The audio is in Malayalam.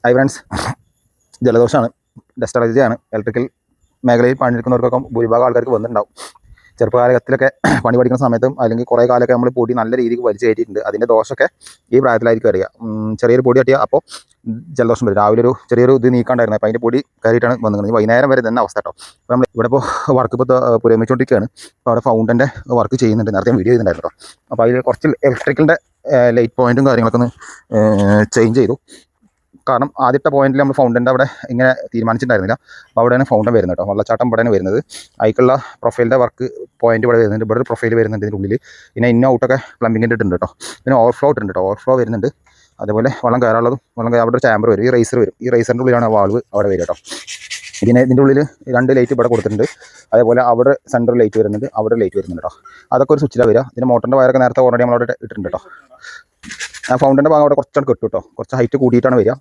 ഹൈ ഫ്രണ്ട്സ്, ജലദോഷമാണ്, ഡസ്റ്റ് അലർജിയാണ്. ഇലക്ട്രിക്കൽ മേഖലയിൽ പണിയെടുക്കുന്നവർക്കൊക്കെ ഭൂരിഭാഗം ആൾക്കാർക്ക് വന്നിട്ടുണ്ടാവും. ചെറുപ്പകാലത്തിലൊക്കെ പണി പഠിക്കുന്ന സമയത്തും അല്ലെങ്കിൽ കുറേ കാലമൊക്കെ നമ്മൾ പൊടി നല്ല രീതിക്ക് വലിച്ചു കയറ്റിയിട്ടുണ്ട്. അതിൻ്റെ ദോഷമൊക്കെ ഈ പ്രായത്തിലായിരിക്കും അറിയുക. ചെറിയൊരു പൊടി തട്ടിയാൽ അപ്പോൾ ജലദോഷം വരും. രാവിലെ ഒരു ചെറിയൊരു ഇത് നീക്കാണ്ടായിരുന്നു, അപ്പോൾ അതിൻ്റെ പൊടി കയറിയിട്ടാണ് വന്നത്. വൈകുന്നേരം വരെ തന്നെ അവസ്ഥ കേട്ടോ. അപ്പോൾ നമ്മൾ ഇവിടെ ഇപ്പോൾ വർക്ക് പുരോഗമിച്ചുകൊണ്ടിരിക്കുകയാണ്. അപ്പോൾ അവിടെ ഫൗണ്ടൻ്റെ വർക്ക് ചെയ്യുന്നുണ്ട്. നേരത്തെ വീഡിയോ ചെയ്യുന്നുണ്ടായിരുന്നു കേട്ടോ. അപ്പോൾ അതിൽ കുറച്ച് ഇലക്ട്രിക്കലിൻ്റെ ലൈറ്റ് പോയിൻറ്റും കാര്യങ്ങളൊക്കെ ഒന്ന് ചേഞ്ച് ചെയ്തു. കാരണം ആദ്യത്തെ പോയിന്റിൽ നമ്മൾ ഫൗണ്ടൻ്റെ അവിടെ ഇങ്ങനെ തീരുമാനിച്ചിട്ടുണ്ടായിരുന്നില്ല. അപ്പോൾ അവിടെയാണ് ഫൗണ്ടൻ വരുന്നത് കേട്ടോ. വെള്ളച്ചാട്ടം ഇവിടെയാണ് വരുന്നത്. അതിക്കുള്ള പ്രൊഫൈലിൻ്റെ വർക്ക് പോയിന്റ് ഇവിടെ വരുന്നുണ്ട്. ഇവിടെ ഒരു പ്രൊഫൈൽ വരുന്നുണ്ട് ഇതിൻ്റെ ഉള്ളിൽ. പിന്നെ ഇന്ന ഔട്ടൊക്കെ പ്ലംബിങ്ങിൻ്റെ ഇട്ടുണ്ട് കേട്ടോ. പിന്നെ ഓവർഫ്ലോ ഇട്ടുണ്ട് കേട്ടോ. ഓവർഫ്ലോ വരുന്നുണ്ട്. അതേപോലെ വെള്ളം കയറാനുള്ളതും അവിടെ ഒരു ചാമ്പർ വരും. ഈ റേസർ വരും. ഈ റേസറിൻ്റെ ഉള്ളിലാണ് വാൾവ് അവിടെ വരിക കേട്ടോ. പിന്നെ ഇതിൻ്റെ ഉള്ളിൽ 2 ലൈറ്റ് ഇവിടെ കൊടുത്തിട്ടുണ്ട്. അതേപോലെ അവിടെ സെൻറ്റർ ലൈറ്റ് വരുന്നുണ്ട്, അവിടെ ലൈറ്റ് വരുന്നുണ്ട് കേട്ടോ. അതൊക്കെ ഒരു സ്വിച്ചിലാണ് വരിക. ഇതിൻ്റെ മോട്ടറിൻ്റെ വയറൊക്കെ നേരത്തെ ഓൾറെഡി നമ്മളവിടെ ഇട്ടിട്ടുണ്ട് കേട്ടോ. ആ ഫൗണ്ടൻ്റെ ഭാഗം അവിടെ കുറച്ചാണ് കെട്ടു കേട്ടോ. കുറച്ച് ഹൈറ്റ് കൂടിയിട്ടാണ് വരിക.